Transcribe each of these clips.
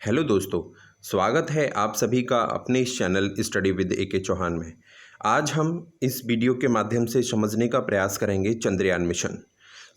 Hello दोस्तों, स्वागत है आप सभी का अपने इस channel study with A K. Chauhan में। आज हम इस वीडियो के माध्यम से समझने का प्रयास करेंगे चंद्रयान मिशन।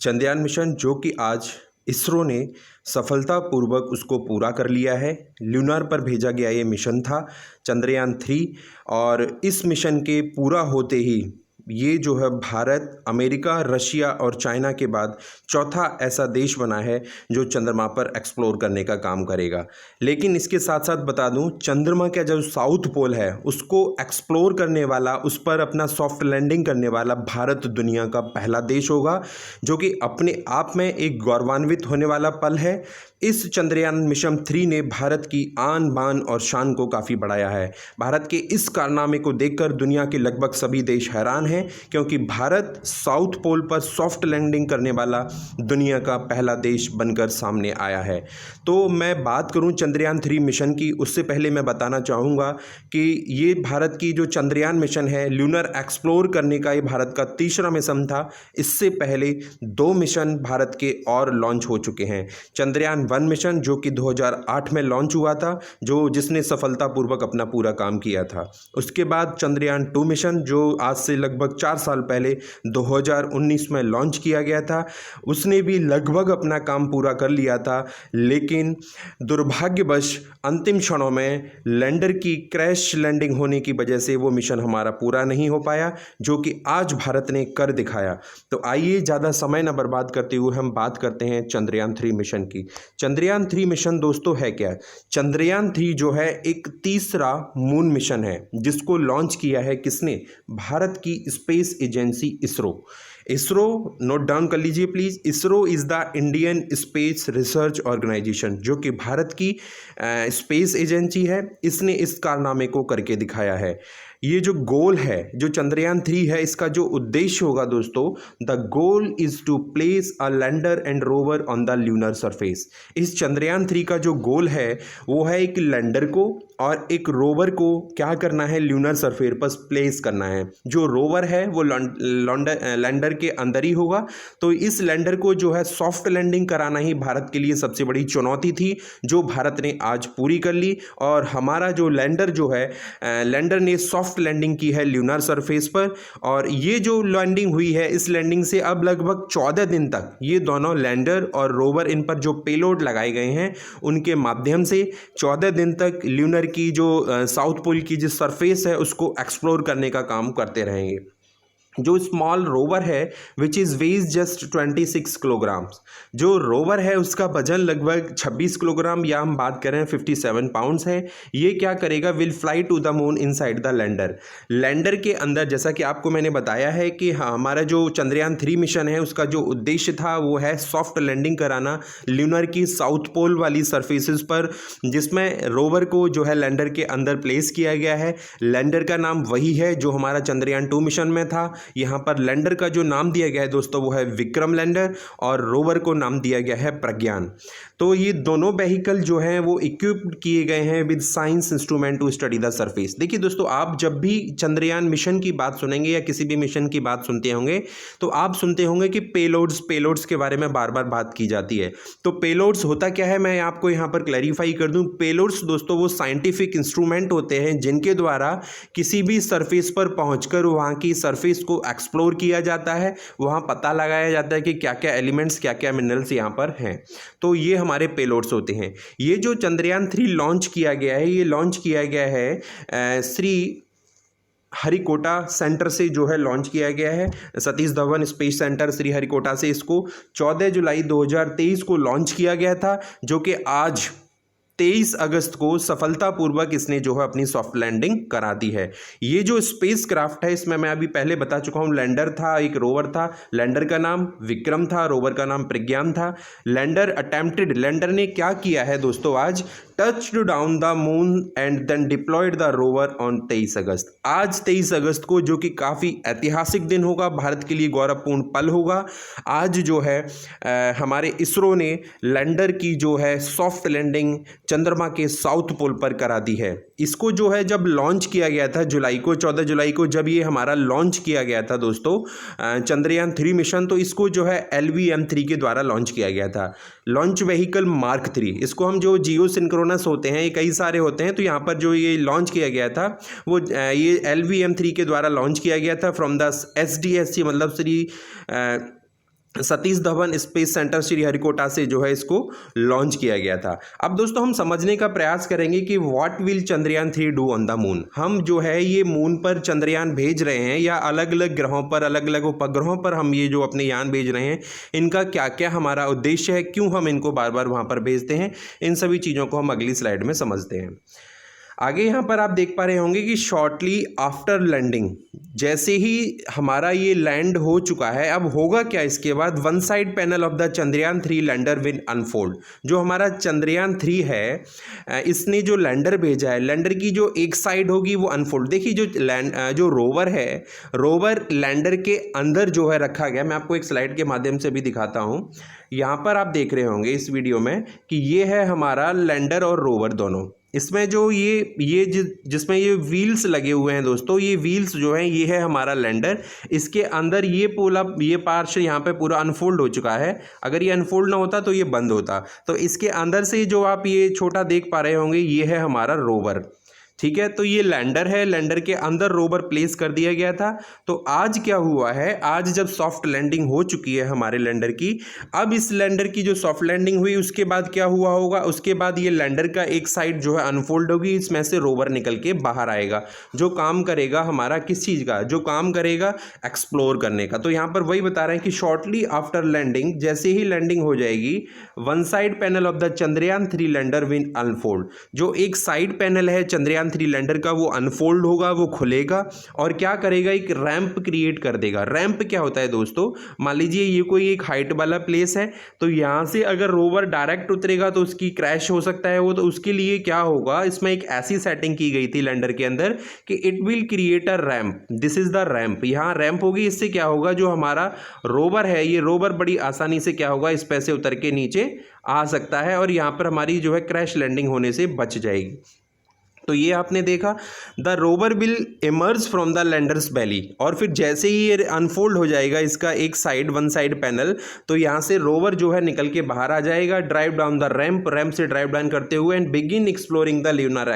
चंद्रयान मिशन जो कि आज इसरो ने सफलतापूर्वक उसको पूरा कर लिया है। ल्यूनार पर भेजा गया ये मिशन था चंद्रयान 3 और इस मिशन के पूरा होते ही ये जो है भारत, अमेरिका, रशिया और चाइना के बाद चौथा ऐसा देश बना है जो चंद्रमा पर एक्सप्लोर करने का काम करेगा। लेकिन इसके साथ साथ बता दूं, चंद्रमा का जो साउथ पोल है उसको एक्सप्लोर करने वाला, उस पर अपना सॉफ्ट लैंडिंग करने वाला भारत दुनिया का पहला देश होगा, जो कि अपने आप में एक गौरवान्वित होने वाला पल है। इस चंद्रयान मिशन 3 ने भारत की आन बान और शान को काफ़ी बढ़ाया है। भारत के इस कारनामे को देखकर दुनिया के लगभग सभी देश हैरान हैं, क्योंकि भारत साउथ पोल पर सॉफ्ट लैंडिंग करने वाला दुनिया का पहला देश बनकर सामने आया है। तो मैं बात करूं चंद्रयान 3 मिशन की, उससे पहले मैं बताना चाहूँगा कि ये भारत की जो चंद्रयान मिशन है, ल्यूनर एक्सप्लोर करने का ये भारत का तीसरा मिशन था। इससे पहले 2 मिशन भारत के और लॉन्च हो चुके हैं। चंद्रयान 1 मिशन जो कि 2008 में लॉन्च हुआ था, जिसने सफलतापूर्वक अपना पूरा काम किया था। उसके बाद चंद्रयान 2 मिशन जो आज से लगभग 4 साल पहले 2019 में लॉन्च किया गया था, उसने भी लगभग अपना काम पूरा कर लिया था। लेकिन दुर्भाग्यवश अंतिम क्षणों में लैंडर की क्रैश लैंडिंग होने की वजह से वो मिशन हमारा पूरा नहीं हो पाया, जो कि आज भारत ने कर दिखाया। तो आइए ज़्यादा समय न बर्बाद करते हुए हम बात करते हैं चंद्रयान 3 मिशन की। चंद्रयान 3 मिशन दोस्तों है क्या? चंद्रयान 3 जो है एक तीसरा मून मिशन है, जिसको लॉन्च किया है किसने? भारत की space agency ISRO. ISRO note down कर लीजिए please. ISRO is the Indian space research organisation, जो कि भारत की स्पेस एजेंसी है। इसने इस कारनामे को करके दिखाया है। ये जो गोल है, जो चंद्रयान 3 है, इसका जो उद्देश्य होगा दोस्तों, the goal is to place a lander and rover on the lunar surface. इस चंद्रयान 3 का जो गोल है वो है एक लैंडर को और एक रोवर को क्या करना है, ल्यूनर सरफेस पर प्लेस करना है। जो रोवर है वो लैंडर के अंदर ही होगा। तो इस लैंडर को जो है सॉफ्ट लैंडिंग कराना ही भारत के लिए सबसे बड़ी चुनौती थी, जो भारत ने आज पूरी कर ली। और हमारा जो लैंडर जो है, लैंडर ने सॉफ्ट लैंडिंग की है ल्यूनर सरफेस पर। और ये जो लैंडिंग हुई है, इस लैंडिंग से अब लगभग 14 दिन तक ये दोनों लैंडर और रोवर, इन पर जो पेलोड लगाए गए हैं, उनके माध्यम से 14 दिन तक ल्यूनर की जो साउथ पोल की जो सरफेस है उसको एक्सप्लोर करने का काम करते रहेंगे। जो स्मॉल रोवर है which is weighs just 26 kilograms, जो रोवर है उसका वजन लगभग 26 किलोग्राम या हम बात करें 57 पाउंड्स है। ये क्या करेगा? Will fly to the moon inside the lander. Lander के अंदर, जैसा कि आपको मैंने बताया है कि हमारा जो चंद्रयान 3 मिशन है उसका जो उद्देश्य था वो है सॉफ्ट लैंडिंग कराना ल्यूनर की साउथ पोल वाली सरफेसेस पर, जिसमें रोवर को जो है लैंडर के अंदर प्लेस किया गया है। लैंडर का नाम वही है जो हमारा चंद्रयान 2 मिशन में था। यहाँ पर लैंडर का जो नाम दिया गया है दोस्तों वो है विक्रम लैंडर, और रोवर को नाम दिया गया है प्रज्ञान। तो ये दोनों व्हीकल जो हैं वो इक्विप्ड किए गए हैं with science instrument to study the surface. देखिए दोस्तों, आप जब भी चंद्रयान मिशन की बात सुनेंगे या किसी भी मिशन की बात सुनते होंगे तो आप सुनते होंगे कि पेलोड्स के बारे में बार बार बात की जाती है। तो पेलोड्स होता क्या है, मैं आपको यहाँ पर क्लैरिफाई कर दूँ। पेलोड्स दोस्तों वो साइंटिफिक इंस्ट्रूमेंट होते हैं जिनके द्वारा किसी भी सरफेस पर पहुँचकर वहाँ की सरफेस को एक्सप्लोर किया जाता है, वहाँ पता लगाया जाता है कि क्या क्या एलिमेंट्स, क्या क्या मिनरल्स यहाँ पर हैं। तो ये हमारे पेलोड्स होते हैं। ये जो चंद्रयान 3 लॉन्च किया गया है, ये लॉन्च किया गया है श्री हरिकोटा सेंटर से जो है लॉन्च किया गया है। सतीश धवन स्पेस सेंटर श्री हरिकोटा से इसको 14 जुलाई 2023 को लॉन्च किया गया था, जो कि आज 23 अगस्त को सफलतापूर्वक इसने जो है अपनी सॉफ्ट लैंडिंग करा दी है। ये जो स्पेस क्राफ्ट है, इसमें मैं अभी पहले बता चुका हूँ, लैंडर था, एक रोवर था। लैंडर का नाम विक्रम था, रोवर का नाम प्रज्ञान था। लैंडर ने क्या किया है दोस्तों, आज touched down the moon and then deployed the rover on 23 August. आज 23 अगस्त को, जो कि काफ़ी ऐतिहासिक दिन होगा, भारत के लिए गौरवपूर्ण पल होगा। आज जो है हमारे इसरो ने लैंडर की जो है सॉफ्ट लैंडिंग चंद्रमा के साउथ पोल पर करा दी है। इसको जो है जब लॉन्च किया गया था 14 जुलाई को जब ये हमारा लॉन्च किया गया था दोस्तों चंद्रयान 3 मिशन, तो इसको जो है LVM-3 के द्वारा लॉन्च किया गया था। लॉन्च व्हीकल मार्क 3, इसको हम जो जियो सिंक्रोनाइज क्रोनस होते हैं, ये कई सारे होते हैं। तो यहाँ पर जो ये लॉन्च किया गया था वो ये LVM-3 के द्वारा लॉन्च किया गया था फ्रॉम द SDSC, मतलब श्री सतीश धवन स्पेस सेंटर श्रीहरिकोटा से जो है इसको लॉन्च किया गया था। अब दोस्तों हम समझने का प्रयास करेंगे कि what will Chandrayaan 3 do on the moon. हम जो है ये मून पर चंद्रयान भेज रहे हैं या अलग अलग ग्रहों पर, अलग अलग उपग्रहों पर हम ये जो अपने यान भेज रहे हैं, इनका क्या क्या हमारा उद्देश्य है, क्यों हम इनको बार बार वहाँ पर भेजते हैं, इन सभी चीज़ों को हम अगली स्लाइड में समझते हैं। आगे यहाँ पर आप देख पा रहे होंगे कि शॉर्टली आफ्टर लैंडिंग, जैसे ही हमारा ये लैंड हो चुका है, अब होगा क्या इसके बाद, one side panel of the Chandrayaan 3 lander will unfold. जो हमारा चंद्रयान 3 है, इसने जो लैंडर भेजा है, लैंडर की जो एक साइड होगी वो अनफोल्ड। देखिए जो रोवर है, रोवर लैंडर के अंदर जो है रखा गया। मैं आपको एक स्लाइड के माध्यम से भी दिखाता हूँ। यहाँ पर आप देख रहे होंगे इस वीडियो में कि ये है हमारा लैंडर और रोवर दोनों। इसमें जो ये जिसमें ये व्हील्स लगे हुए हैं दोस्तों, ये व्हील्स जो हैं ये है हमारा लैंडर। इसके अंदर ये पार्ट यहाँ पे पूरा अनफोल्ड हो चुका है। अगर ये अनफोल्ड ना होता तो ये बंद होता। तो इसके अंदर से जो आप ये छोटा देख पा रहे होंगे, ये है हमारा रोवर। ठीक है, तो ये लैंडर है, लैंडर के अंदर रोवर प्लेस कर दिया गया था। तो आज क्या हुआ है, आज जब सॉफ्ट लैंडिंग हो चुकी है हमारे लैंडर की, अब इस लैंडर की जो सॉफ्ट लैंडिंग हुई उसके बाद क्या हुआ होगा, उसके बाद ये लैंडर का एक साइड जो है अनफोल्ड होगी, इसमें से रोवर निकल के बाहर आएगा, जो काम करेगा हमारा किस चीज़ का, जो काम करेगा एक्सप्लोर करने का। तो यहाँ पर वही बता रहे हैं कि शॉर्टली आफ्टर लैंडिंग, जैसे ही लैंडिंग हो जाएगी, one side panel of the Chandrayaan 3 lander will unfold. जो एक साइड पैनल है चंद्रयान 3 लैंडर का वो अनफोल्ड होगा, वो खुलेगा और क्या करेगा, एक रैंप क्रिएट कर देगा। रैंप क्या होता है दोस्तों, मान लीजिए ये कोई एक हाइट वाला प्लेस है, तो यहाँ से अगर रोवर डायरेक्ट उतरेगा तो उसकी क्रैश हो सकता है वो। तो उसके लिए क्या होगा, इसमें एक ऐसी सेटिंग की गई थी लैंडर के अंदर कि it will create a ramp, this is the ramp. यहाँ रैंप होगी, इससे क्या होगा, जो हमारा रोवर है, ये रोवर बड़ी आसानी से क्या होगा, इस पे से उतर के नीचे आ सकता है और यहाँ पर हमारी जो है क्रैश लैंडिंग होने से बच जाएगी। तो ये आपने देखा, the rover will emerge from the lander's belly. और फिर जैसे ही ये अनफोल्ड हो जाएगा इसका एक साइड, वन साइड पैनल, तो यहाँ से रोवर जो है निकल के बाहर आ जाएगा, drive down the ramp, ramp से ड्राइव डाउन करते हुए and begin exploring the lunar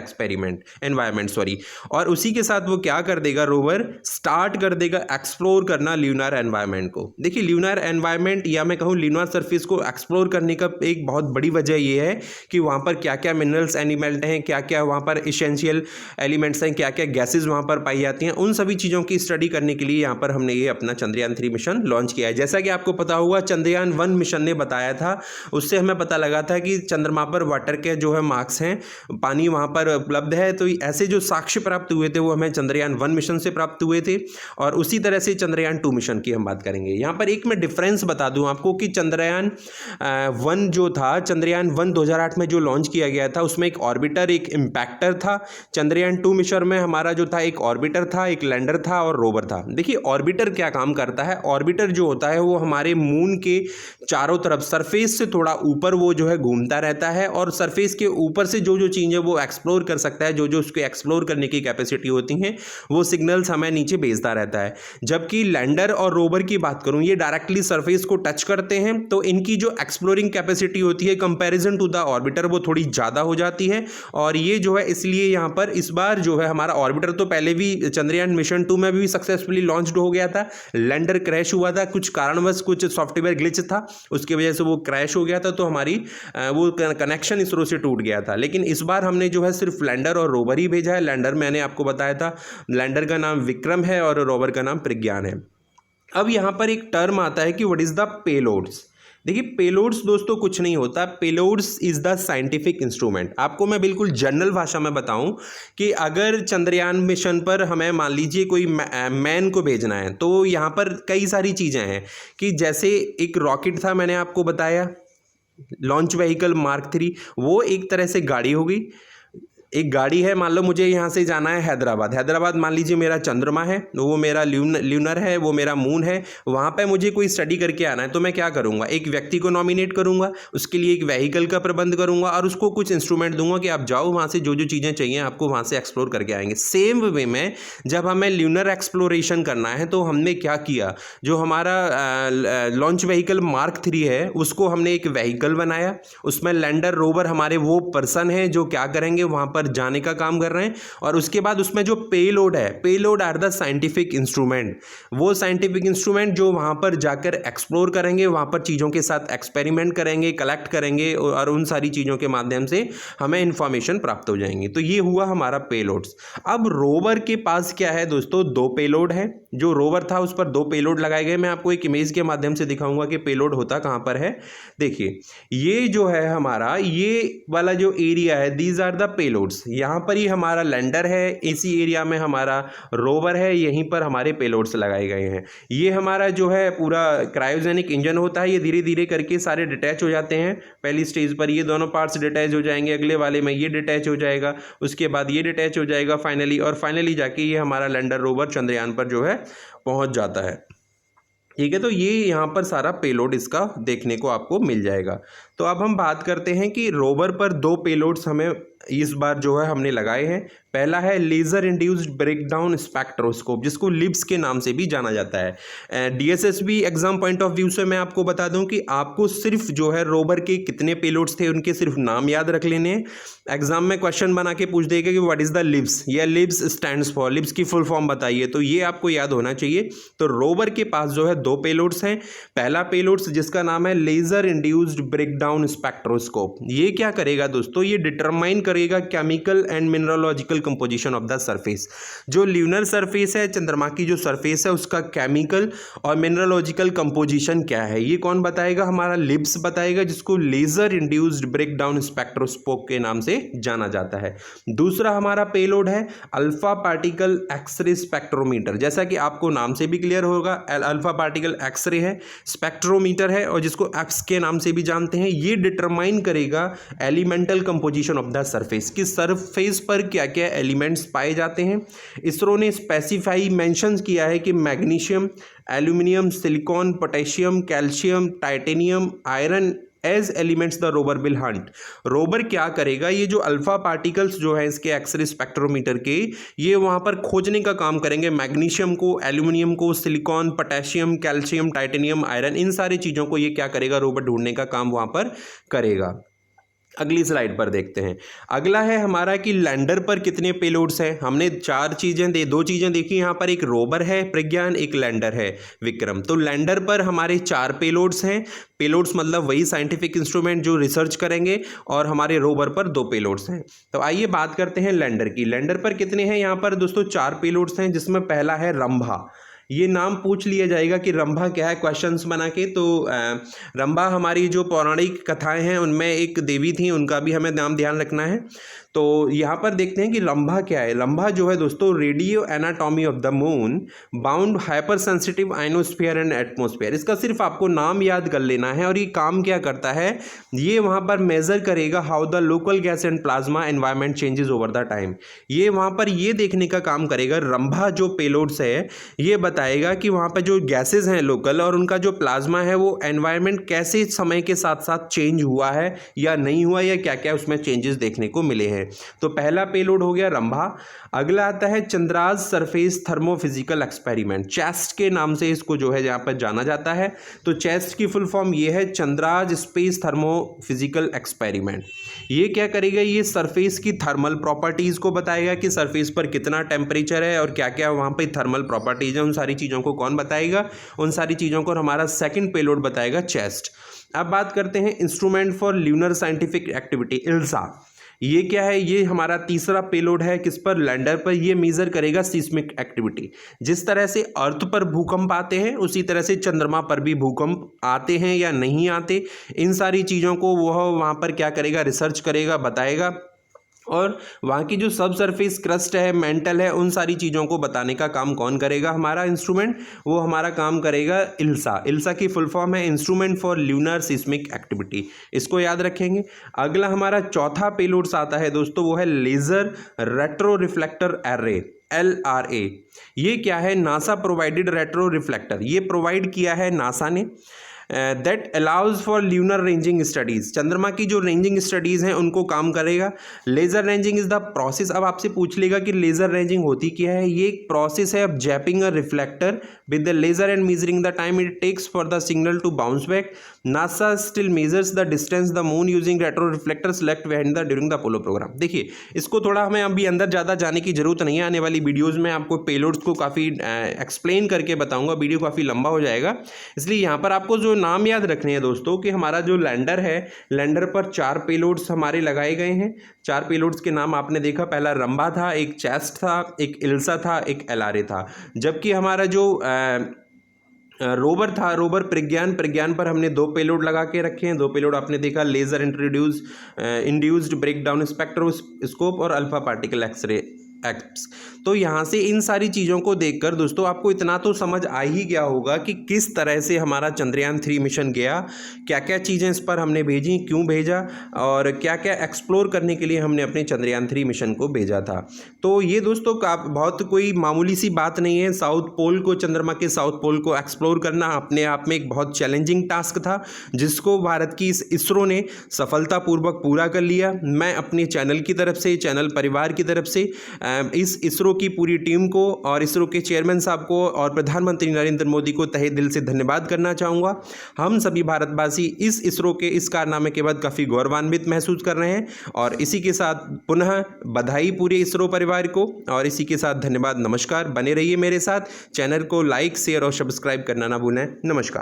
environment. और उसी के साथ वो क्या कर देगा, रोवर स्टार्ट कर देगा एक्सप्लोर करना ल्यूनर एनवायरमेंट को। देखिए ल्यूनर एनवायरमेंट या मैं कहूँ ल्यूनर सरफेस को एक्सप्लोर करने का एक बहुत बड़ी वजह ये है कि वहाँ पर क्या क्या मिनरल्स एलिमेंट हैं, क्या क्या वहाँ पर एसेंशियल एलिमेंट्स हैं, क्या क्या गैसेस वहां पर पाई जाती हैं, उन सभी चीज़ों की स्टडी करने के लिए यहाँ पर हमने ये अपना चंद्रयान 3 मिशन लॉन्च किया है। जैसा कि आपको पता होगा चंद्रयान 1 मिशन ने बताया था, उससे हमें पता लगा था कि चंद्रमा पर वाटर के जो है मार्क्स हैं, पानी वहाँ पर उपलब्ध है। तो ऐसे जो साक्ष्य प्राप्त हुए थे वो हमें चंद्रयान 1 मिशन से प्राप्त हुए थे। और उसी तरह से चंद्रयान 2 मिशन की हम बात करेंगे। यहाँ पर एक मैं डिफरेंस बता दूँ आपको कि चंद्रयान 1 जो था, चंद्रयान 1 2008 में जो लॉन्च किया गया था, उसमें एक ऑर्बिटर, एक इम्पैक्टर था। चंद्रयान 2 मिशन में हमारा जो था एक ऑर्बिटर था, एक लैंडर था और रोवर था। देखिए ऑर्बिटर क्या काम करता है, ऑर्बिटर जो होता है वो हमारे मून के चारों तरफ सरफेस से थोड़ा ऊपर वो जो है घूमता रहता है और सरफेस के ऊपर से जो जो चीज़ें वो एक्सप्लोर कर सकता है, जो जो उसके एक्सप्लोर करने की कैपेसिटी होती हैं, वो सिग्नल्स हमें नीचे भेजता रहता है। जबकि लैंडर और रोवर की बात करूं, ये डायरेक्टली सरफेस को टच करते हैं, तो इनकी जो एक्सप्लोरिंग कैपेसिटी होती है कंपैरिजन टू द ऑर्बिटर वो थोड़ी ज़्यादा हो जाती है। और ये जो है इसलिए यहाँ पर इस बार जो है हमारा ऑर्बिटर तो पहले भी चंद्रयान मिशन 2 में भी सक्सेसफुली लॉन्च्ड हो गया था, लैंडर क्रैश हुआ था, कुछ कारणवश कुछ सॉफ्टवेयर ग्लिच था, उसकी वजह से वो क्रैश हो गया था, तो हमारी वो कनेक्शन इसरो से टूट गया था। लेकिन इस बार हमने जो है सिर्फ लैंडर और रोवर ही भेजा है। लैंडर मैंने आपको बताया था, लैंडर का नाम विक्रम है और रोवर का नाम प्रज्ञान है। अब यहाँ पर एक टर्म आता है कि व्हाट इज द पेलोड्स। देखिए पेलोड्स दोस्तों कुछ नहीं होता, payloads is the scientific instrument. आपको मैं बिल्कुल जनरल भाषा में बताऊं कि अगर चंद्रयान मिशन पर हमें मान लीजिए कोई मैन को भेजना है, तो यहाँ पर कई सारी चीज़ें हैं कि जैसे एक रॉकेट था, मैंने आपको बताया लॉन्च व्हीकल मार्क 3, वो एक तरह से गाड़ी हो गई। एक गाड़ी है, मान लो मुझे यहाँ से जाना है हैदराबाद। हैदराबाद मान लीजिए मेरा चंद्रमा है, वो मेरा ल्यूनर है, वो मेरा मून है। वहाँ पे मुझे कोई स्टडी करके आना है, तो मैं क्या करूँगा, एक व्यक्ति को नॉमिनेट करूँगा, उसके लिए एक व्हीकल का प्रबंध करूँगा और उसको कुछ इंस्ट्रूमेंट दूंगा कि आप जाओ वहाँ से जो जो चीज़ें चाहिए आपको वहाँ से एक्सप्लोर करके आएंगे। सेम वे में जब हमें ल्यूनर एक्सप्लोरेशन करना है तो हमने क्या किया, जो हमारा लॉन्च व्हीकल मार्क 3 है उसको हमने एक व्हीकल बनाया, उसमें लैंडर रोवर हमारे वो पर्सन है जो क्या करेंगे, वहाँ पर जाने का काम कर रहे हैं। और उसके बाद उसमें जो पेलोड है, payload are the scientific instrument, वो साइंटिफिक इंस्ट्रूमेंट जो वहाँ पर जाकर एक्सप्लोर करेंगे, वहाँ पर चीज़ों के साथ एक्सपेरिमेंट करेंगे, कलेक्ट करेंगे और उन सारी चीज़ों के माध्यम से हमें इंफॉर्मेशन प्राप्त हो जाएंगी। तो ये हुआ हमारा पेलोड्स। अब रोवर के पास क्या है दोस्तों, 2 पेलोड है। जो रोवर था उस पर 2 पेलोड लगाए गए। मैं आपको एक इमेज के माध्यम से दिखाऊंगा कि पेलोड होता कहाँ पर है। देखिए ये जो है हमारा, ये वाला जो एरिया है, दीज आर द पेलोड्स। यहाँ पर ही हमारा लैंडर है, इसी एरिया में हमारा रोवर है, यहीं पर हमारे पेलोड्स लगाए गए हैं। ये हमारा जो है पूरा क्रायोजेनिक इंजन होता है, ये धीरे धीरे करके सारे डिटैच हो जाते हैं। पहली स्टेज पर ये दोनों पार्ट्स डिटैच हो जाएंगे, अगले वाले में ये डिटैच हो जाएगा, उसके बाद ये डिटैच हो जाएगा फाइनली जाके ये हमारा लैंडर रोवर चंद्रयान पर जो है पहुंच जाता है। ठीक है, तो ये यहाँ पर सारा पेलोड इसका देखने को आपको मिल जाएगा। तो अब हम बात करते हैं कि रोवर पर 2 पेलोड्स हमें इस बार जो है हमने लगाए हैं। पहला है लेज़र इंड्यूस्ड ब्रेकडाउन स्पेक्ट्रोस्कोप, जिसको लिब्स के नाम से भी जाना जाता है। DSSB exam point of view से मैं आपको बता दूं कि आपको सिर्फ जो है रोवर के कितने पेलोड्स थे उनके सिर्फ नाम याद रख लेने हैं। एग्जाम में क्वेश्चन बना के पूछ देगा कि व्हाट इज द लिब्स, या लिब्स स्टैंड्स फॉर, लिब्स की फुल फॉर्म बताइए, तो ये आपको याद होना चाहिए। तो रोवर के पास जो है 2 पेलोड्स हैं। पहला पेलोड्स जिसका नाम है लेजर इंड्यूस्ड ब्रेकडाउन स्पेक्ट्रोस्कोप, ये क्या करेगा दोस्तों, ये डिटरमाइन करेगा chemical and mineralogical composition of the surface. जो ल्यूनर सरफेस है, चंद्रमा की जो सरफेस है, उसका केमिकल और मिनरोलॉजिकल कंपोजिशन क्या है, ये कौन बताएगा, हमारा लिब्स बताएगा, जिसको लेजर इंड्यूस्ड ब्रेकडाउन स्पेक्ट्रोस्कोप के नाम से जाना जाता है। दूसरा हमारा पेलोड है अल्फा पार्टिकल एक्सरे स्पेक्ट्रोमीटर। जैसा कि आपको नाम से भी क्लियर होगा, अल्फा पार्टिकल एक्सरे है, स्पेक्ट्रोमीटर है, और जिसको एक्स के नाम से भी जानते हैं। ये डिटरमाइन करेगा elemental composition of the surface, कि सरफेस पर क्या क्या एलिमेंट्स पाए जाते हैं। इसरो ने स्पेसिफाई मेंशन किया है कि magnesium, aluminium, silicon, potassium, calcium, titanium, iron as elements the rover will hunt. Rover क्या करेगा, ये जो अल्फा पार्टिकल्स जो है इसके एक्सरे स्पेक्ट्रोमीटर के, ये वहाँ पर खोजने का काम करेंगे। मैग्नीशियम को, एल्यूमिनियम को, silicon, potassium, calcium, titanium, iron, इन सारी चीज़ों को ये क्या करेगा, रोवर ढूंढने का काम वहाँ पर करेगा। अगली स्लाइड पर देखते हैं। अगला है हमारा कि लैंडर पर कितने पेलोड्स हैं। हमने 2 चीज़ें देखी यहाँ पर, एक रोवर है प्रज्ञान, एक लैंडर है विक्रम। तो लैंडर पर हमारे 4 पेलोड्स हैं। पेलोड्स मतलब वही साइंटिफिक इंस्ट्रूमेंट जो रिसर्च करेंगे, और हमारे रोवर पर 2 पेलोड्स हैं। तो आइए बात करते हैं लैंडर की। लैंडर पर कितने हैं, यहाँ पर दोस्तों 4 पेलोड्स हैं, जिसमें पहला है रंभा। ये नाम पूछ लिया जाएगा कि रंभा क्या है क्वेश्चंस बना के। तो रंभा हमारी जो पौराणिक कथाएं हैं उनमें एक देवी थी, उनका भी हमें नाम ध्यान रखना है। तो यहाँ पर देखते हैं कि रंभा क्या है। रंभा जो है दोस्तों radio anatomy of the moon bound hyper sensitive ionosphere and atmosphere, इसका सिर्फ आपको नाम याद कर लेना है। और ये काम क्या करता है, ये वहाँ पर मेजर करेगा how the local gas and plasma environment changes over the time. ये वहाँ पर ये देखने का काम करेगा। रंभा जो पेलोड्स है ये बताएगा कि वहाँ पर जो गैसेज हैं लोकल और उनका जो प्लाज्मा है वो एनवायरमेंट कैसे समय के साथ साथ चेंज हुआ है या नहीं हुआ, या क्या क्या उसमें चेंजेस देखने को मिले हैं। तो पहला पेलोड हो गया रंभा। अगला आता है Chandra's surface thermophysical experiment, chest के नाम से इसको जो है यहाँ पर जाना जाता है। तो चेस्ट की फुल फॉर्म ये है चंद्राज स्पेस थर्मोफिजिकल एक्सपेरिमेंट। ये क्या करेगा, ये सरफेस की थर्मल प्रॉपर्टीज को बताएगा कि सरफेस पर कितना टेम्परेचर है और क्या क्या वहाँ पर थर्मल प्रॉपर्टीज है। उन सारी चीज़ों को कौन बताएगा, उन सारी चीज़ों को हमारा सेकंड पेलोड बताएगा चेस्ट। अब बात करते हैं instrument for lunar scientific activity, ILSA. ये क्या है, ये हमारा तीसरा पेलोड है। किस पर, लैंडर पर। ये मेजर करेगा सिस्मिक एक्टिविटी। जिस तरह से अर्थ पर भूकंप आते हैं उसी तरह से चंद्रमा पर भी भूकंप आते हैं या नहीं आते, इन सारी चीज़ों को वह वहाँ पर क्या करेगा, रिसर्च करेगा, बताएगा। और वहाँ की जो सब सरफेस क्रस्ट है, मेंटल है, उन सारी चीज़ों को बताने का काम कौन करेगा? हमारा इंस्ट्रूमेंट, वो हमारा काम करेगा इल्सा। इल्सा की फुल फॉर्म है instrument for lunar seismic activity, इसको याद रखेंगे। अगला हमारा चौथा पेलोड्स आता है दोस्तों, वो है laser retro reflector array, LRA। ये क्या है? नासा प्रोवाइडेड रेट्रो रिफ्लेक्टर, ये प्रोवाइड किया है नासा ने, that allows for lunar ranging studies. चंद्रमा की जो रेंजिंग स्टडीज़ हैं उनको काम करेगा। Laser ranging is the process. अब आपसे पूछ लेगा कि लेज़र रेंजिंग होती क्या है? ये एक प्रोसेस है of zapping a reflector with the laser and measuring the time it takes for the signal to bounce back. NASA still measures the distance the moon using retro reflectors left behind the during the Apollo program. देखिए, इसको थोड़ा हमें अभी अंदर ज़्यादा जाने की जरूरत नहीं है। आने वाली वीडियोज़ में आपको पेलोड्स को काफ़ी एक्सप्लेन करके बताऊँगा, वीडियो काफ़ी लंबा हो जाएगा। इसलिए यहाँ पर आपको जो नाम याद रखने हैं दोस्तों कि हमारा जो लैंडर है, लैंडर पर 4 पेलोड्स हमारे लगाए गए हैं। 4 पेलोड्स के नाम आपने देखा, पहला रंबा था, एक चेस्ट था, एक इल्सा था, एक LRA था। जबकि हमारा जो रोवर था, रोवर प्रज्ञान पर हमने 2 पेलोड लगा के रखे हैं। 2 पेलोड आपने देखा, लेज़र इंड्यूस्ड ब्रेकडाउन स्पेक्ट्रोस्कोप और अल्फा पार्टिकल एक्सरे एक्ट्स। तो यहाँ से इन सारी चीज़ों को देखकर दोस्तों आपको इतना तो समझ आ ही गया होगा कि किस तरह से हमारा चंद्रयान 3 मिशन गया, क्या क्या चीज़ें इस पर हमने भेजी, क्यों भेजा, और क्या क्या एक्सप्लोर करने के लिए हमने अपने चंद्रयान 3 मिशन को भेजा था। तो ये दोस्तों का बहुत कोई मामूली सी बात नहीं है। साउथ पोल को, चंद्रमा के साउथ पोल को एक्सप्लोर करना अपने आप में एक बहुत चैलेंजिंग टास्क था, जिसको भारत की इस इसरो ने सफलतापूर्वक पूरा कर लिया। मैं अपने चैनल की तरफ से, चैनल परिवार की तरफ से इस इसरो की पूरी टीम को और इसरो के चेयरमैन साहब को और प्रधानमंत्री नरेंद्र मोदी को तहे दिल से धन्यवाद करना चाहूँगा। हम सभी भारतवासी इस इसरो के इस कारनामे के बाद काफ़ी गौरवान्वित महसूस कर रहे हैं। और इसी के साथ पुनः बधाई पूरे इसरो परिवार को, और इसी के साथ धन्यवाद, नमस्कार। बने रहिए मेरे साथ, चैनल को लाइक, शेयर और सब्सक्राइब करना ना भूलें। नमस्कार।